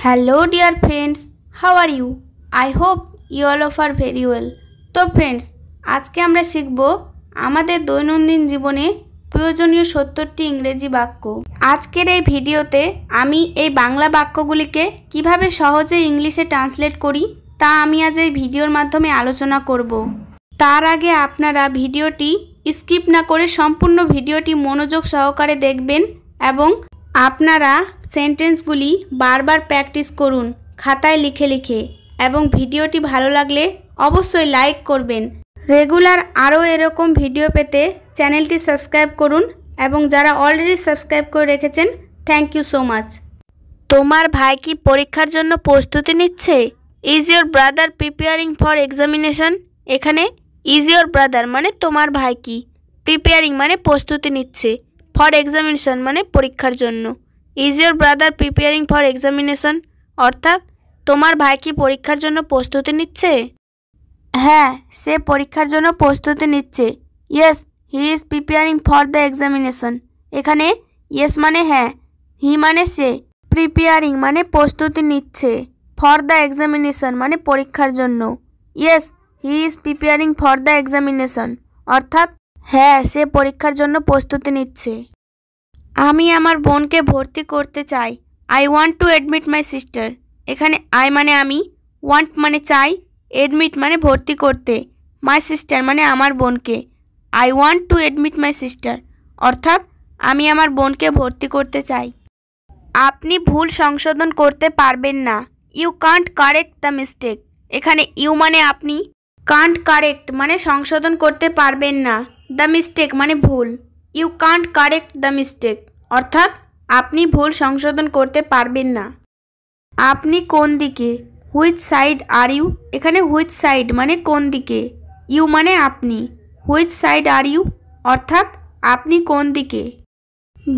Hello dear friends, how are you? I hope you all of are very well. তো friends, আজকে আমরা শিখব আমাদের দৈনন্দিন জীবনে প্রয়োজনীয় 70টি ইংরেজি বাক্য। আজকের এই ভিডিওতে আমি এই বাংলা বাক্যগুলিকে কিভাবে সহজে ইংলিশে ট্রান্সলেট করি তা আমি আজ এই ভিডিওর মাধ্যমে আলোচনা করব। তার আগে আপনারা ভিডিওটি স্কিপ না করে সম্পূর্ণ ভিডিওটি মনোযোগ সহকারে দেখবেন এবং আপনারা সেন্টেন্সগুলি বারবার প্র্যাকটিস করুন খাতায় লিখে লিখে এবং ভিডিওটি ভালো লাগলে অবশ্যই লাইক করবেন। রেগুলার আরও এরকম ভিডিও পেতে চ্যানেলটি সাবস্ক্রাইব করুন এবং যারা অলরেডি সাবস্ক্রাইব করে রেখেছেন থ্যাংক ইউ সো মাচ। তোমার ভাই কি পরীক্ষার জন্য প্রস্তুতি নিচ্ছে? Is your brother preparing for examination? এখানে ইজ ইয়োর ব্রাদার মানে তোমার ভাই কি, প্রিপেয়ারিং মানে প্রস্তুতি নিচ্ছে, ফর এক্সামিনেশন মানে পরীক্ষার জন্য। Is your brother preparing for examination অর্থাৎ তোমার ভাই কি পরীক্ষার জন্য প্রস্তুতি নিচ্ছে? হ্যাঁ, সে পরীক্ষার জন্য প্রস্তুতি নিচ্ছে। Yes, he is preparing for the examination. এখানে ইয়েস মানে হ্যাঁ, হি মানে সে, প্রিপেয়ারিং মানে প্রস্তুতি নিচ্ছে, ফর দ্য এক্সামিনেশন মানে পরীক্ষার জন্য। Yes, he is preparing for the examination অর্থাৎ হ্যাঁ, সে পরীক্ষার জন্য প্রস্তুতি নিচ্ছে। আমি আমার বোনকে ভর্তি করতে চাই। I want to admit my sister. এখানে আই মানে আমি, ওয়ান্ট মানে চাই, অ্যাডমিট মানে ভর্তি করতে, মাই সিস্টার মানে আমার বোনকে। I want to admit my sister অর্থাৎ আমি আমার বোনকে ভর্তি করতে চাই। আপনি ভুল সংশোধন করতে পারবেন না। You can't correct the mistake. এখানে ইউ মানে আপনি, কান্ট কারেক্ট মানে সংশোধন করতে পারবেন না, দ্য মিস্টেক মানে ভুল। You can't correct the mistake অর্থাৎ আপনি ভুল সংশোধন করতে পারবেন না। আপনি কোন দিকে? Which side are you? এখানে হুইচ সাইড মানে কোন দিকে, ইউ মানে আপনি, হুইচ সাইড আর ইউ অর্থাৎ আপনি কোন দিকে।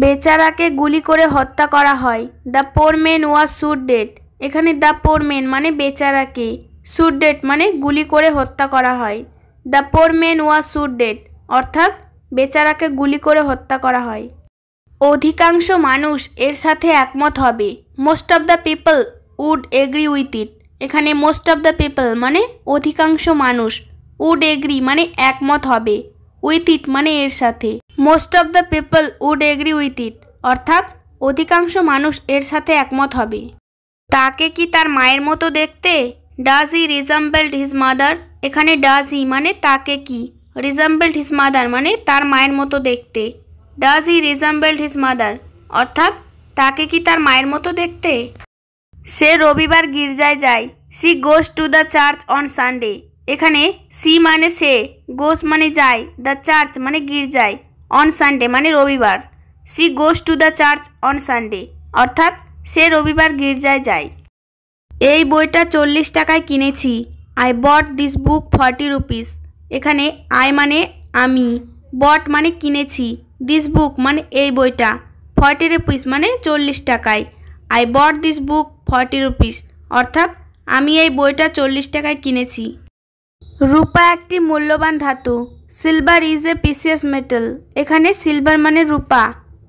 বেচারাকে গুলি করে হত্যা করা হয়। The poor man was shoot dead. এখানে দ্য পোর ম্যান মানে বেচারাকে, শুট ডেড মানে গুলি করে হত্যা করা হয়। The poor man was shoot dead অর্থাৎ বেচারাকে গুলি করে হত্যা করা হয়। অধিকাংশ মানুষ এর সাথে একমত হবে। Most of the people would agree with it. এখানে মোস্ট অফ দ্য পিপল মানে অধিকাংশ মানুষ, উড এগ্রি মানে একমত হবে, উইথ ইট মানে এর সাথে। Most of the people would agree with it অর্থাৎ অধিকাংশ মানুষ এর সাথে একমত হবে। তাকে কি তার মায়ের মতো দেখতে? Does he resembled his mother? এখানে ডাজ হি মানে তাকে কি, রিজেম্বলড হিজ মাদার মানে তার মায়ের মতো দেখতে। Does he resembled his mother অর্থাৎ তাকে কি তার মায়ের মতো দেখতে? সে রবিবার গির্জায় যায়। She goes to the church on Sunday. এখানে সি মানে সে, গোস মানে যায়, দ্য চার্চ মানে গির্জায়, অন সানডে মানে রবিবার। She goes to the church on Sunday অর্থাৎ সে রবিবার গির্জায় যায়। এই বইটা 40 টাকায় কিনেছি। I bought this book 40 rupees. এখানে আই মানে আমি, বট মানে কিনেছি, দিস বুক মানে এই বইটা, 40 রুপিস মানে 40 টাকায়। I bought this book 40 rupees অর্থাৎ আমি এই বইটা 40 টাকায় কিনেছি। রূপা একটি মূল্যবান ধাতু। Silver is a precious metal. এখানে সিলভার মানে রূপা,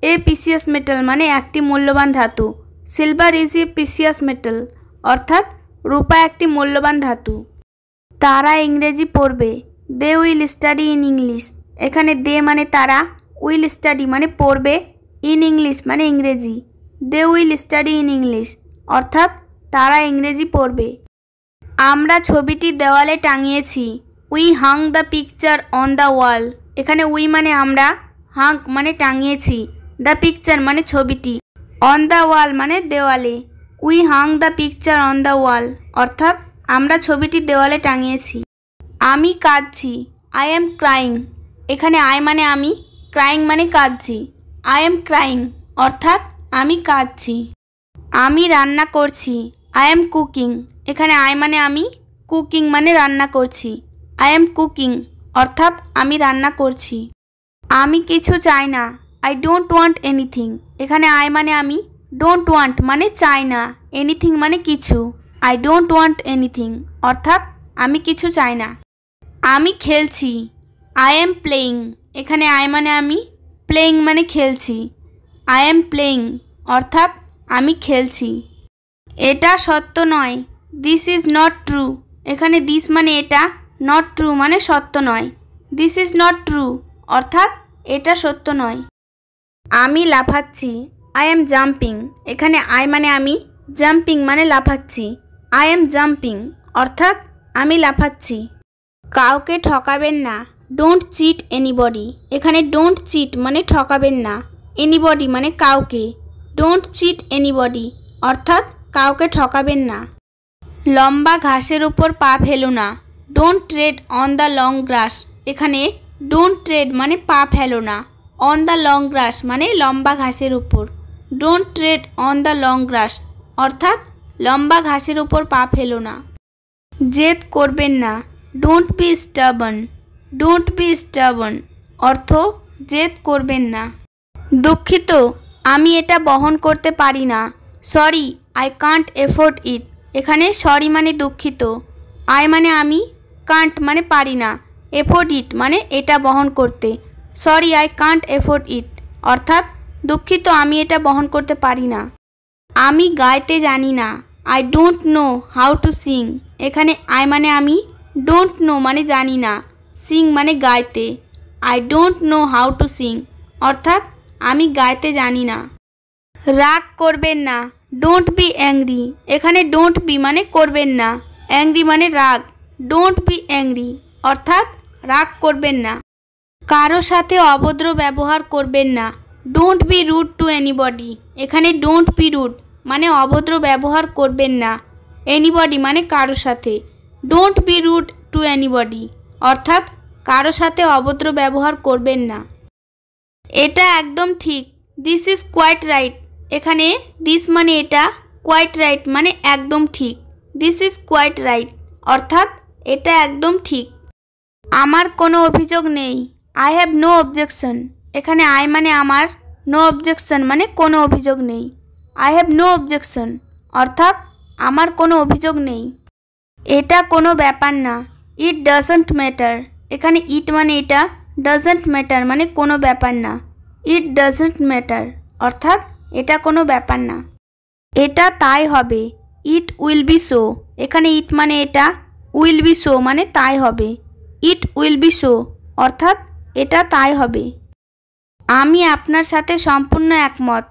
এ প্রিসিয়াস মেটাল মানে একটি মূল্যবান ধাতু। Silver is a precious metal অর্থাৎ রূপা একটি মূল্যবান ধাতু। তারা ইংরেজি পড়বে। They will study in English. এখানে দে মানে তারা, উইল স্টাডি মানে পড়বে, ইন ইংলিশ মানে ইংরেজি। They will study in English অর্থাৎ তারা ইংরেজি পড়বে। আমরা ছবিটি দেওয়ালে টাঙিয়েছি। We hang the picture on the wall. এখানে উই মানে আমরা, হাং মানে টাঙিয়েছি, দ্য পিকচার মানে ছবিটি, অন দ্য ওয়াল মানে দেওয়ালে। We hang the picture on the wall অর্থাৎ আমরা ছবিটি দেওয়ালে টাঙিয়েছি। আমি কাঁদছি। I am crying. এখানে আই মানে আমি, ক্রাইং মানে কাঁদছি, আই এম ক্রাইং অর্থাৎ আমি কাঁদছি। আমি রান্না করছি। I am cooking. এখানে আই মানে আমি, কুকিং মানে রান্না করছি, আই এম কুকিং অর্থাৎ আমি রান্না করছি। আমি কিছু চাই না। I don't want anything. এখানে আই মানে আমি, ডোন্ট ওয়ান্ট মানে চাই না, এনিথিং মানে কিছু, আই ডোন্ট ওয়ান্ট এনিথিং অর্থাৎ আমি কিছু চাই না। আমি খেলছি। I am playing. এখানে আই মানে আমি, প্লেয়িং মানে খেলছি, আই এম প্লেয়িং অর্থাৎ আমি খেলছি। এটা সত্য নয়। This is not true. এখানে দিস মানে এটা, নট ট্রু মানে সত্য নয়। দিস ইজ নট ট্রু অর্থাৎ এটা সত্য নয়। আমি লাফাচ্ছি। I am jumping. এখানে আই মানে আমি, জাম্পিং মানে লাফাচ্ছি। আই এম জাম্পিং অর্থাৎ আমি লাফাচ্ছি। কাউকে ঠকাবেন না। Don't cheat anybody. এখানে ডোন্ট চিট মানে ঠকাবেন না, এনিবডি মানে কাউকে। ডোন্ট চিট এনিবডি অর্থাৎ কাউকে ঠকাবেন না। লম্বা ঘাসের উপর পা ফেলো না। Don't tread on the long grass. এখানে ডোন্ট ট্রেড মানে পা ফেলো না, অন দ্য লং গ্রাস মানে লম্বা ঘাসের উপর। Don't tread on the long grass অর্থাৎ লম্বা ঘাসের উপর পা ফেলো না। জেদ করবেন না। Don't B স্টাবন। ডোন্ট বি স্টাবন অর্থ জেদ করবেন না। দুঃখিত, আমি এটা বহন করতে পারি না। সরি, আই কান্ট এফোর্ড ইট। এখানে সরি মানে দুঃখিত, আই মানে আমি, কান্ট মানে পারি না, এফোর্ড ইট মানে এটা বহন করতে। সরি আই কান্ট এফোর্ড ইট অর্থাৎ দুঃখিত আমি এটা বহন করতে পারি না। আমি গাইতে জানি না। I don't know how to Singh. এখানে আই মানে আমি, ডোন্ট নো মানে জানি না, সিং মানে গাইতে। I don't know how to Singh অর্থাৎ আমি গাইতে জানি না। রাগ করবেন না। Don't B angry. এখানে ডোন্ট বি মানে করবেন না, অ্যাংরি মানে রাগ। ডোন্ট বি অ্যাংরি অর্থাৎ রাগ করবেন না। কারো সাথে অভদ্র ব্যবহার করবেন না। Don't be rude to anybody. এখানে ডোন্ট বি রুড মানে অভদ্র ব্যবহার করবেন না, এনিবডি মানে কারো সাথে। Don't be rude to anybody অর্থাৎ কারো সাথে অভদ্র ব্যবহার করবেন না। এটা একদম ঠিক। This is quite right. এখানে দিস মানে এটা, কোয়াইট রাইট মানে একদম ঠিক। দিস ইজ কোয়াইট রাইট অর্থাৎ এটা একদম ঠিক। আমার কোনো অভিযোগ নেই। I have no objection. এখানে আই মানে আমার, নো অবজেকশন মানে কোনো অভিযোগ নেই। আই হ্যাভ নো অবজেকশন অর্থাৎ আমার কোনো অভিযোগ নেই। এটা কোনো ব্যাপার না। It doesn't matter. এখানে ইট মানে এটা, ডাজন্ট ম্যাটার মানে কোনো ব্যাপার না। ইট ডাজন্ট ম্যাটার অর্থাৎ এটা কোনো ব্যাপার না। এটা তাই হবে। It will be so. এখানে ইট মানে এটা, উইল বি সো মানে তাই হবে। ইট উইল বি সো অর্থাৎ এটা তাই হবে। আমি আপনার সাথে সম্পূর্ণ একমত।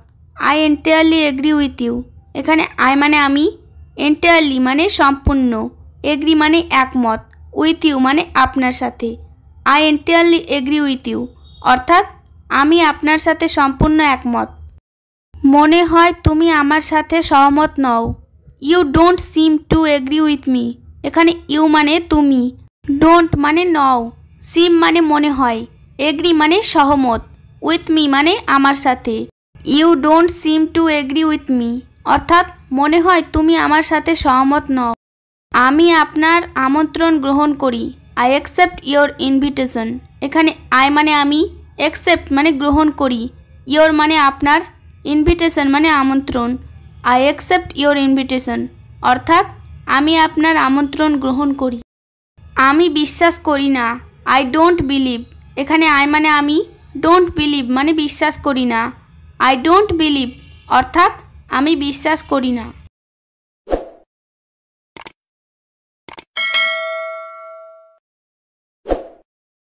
I entirely agree with you. এখানে আই মানে আমি, এন্টায়ারলি মানে সম্পূর্ণ, এগ্রি মানে একমত, উইথ ইউ মানে আপনার সাথে। I entirely agree with you অর্থাৎ আমি আপনার সাথে সম্পূর্ণ একমত। মনে হয় তুমি আমার সাথে সহমত নও। You don't seem to agree with me. এখানে ইউ মানে তুমি, ডোন্ট মানে নও, সিম মানে মনে হয়, এগ্রি মানে সহমত, উইথ মি মানে আমার সাথে। You don't seem to agree with me অর্থাৎ মনে হয় তুমি আমার সাথে সহমত নও। আমি আপনার আমন্ত্রণ গ্রহণ করি। I accept your invitation. এখানে আই মানে আমি, অ্যাকসেপ্ট মানে গ্রহণ করি, ইয়োর মানে আপনার, ইনভিটেশন মানে আমন্ত্রণ। আই অ্যাকসেপ্ট ইয়োর ইনভিটেশন অর্থাৎ আমি আপনার আমন্ত্রণ গ্রহণ করি। আমি বিশ্বাস করি না। I don't believe. এখানে আই মানে আমি, ডোন্ট বিলিভ মানে বিশ্বাস করি না। আই ডোন্ট বিলিভ অর্থাৎ আমি বিশ্বাস করি না।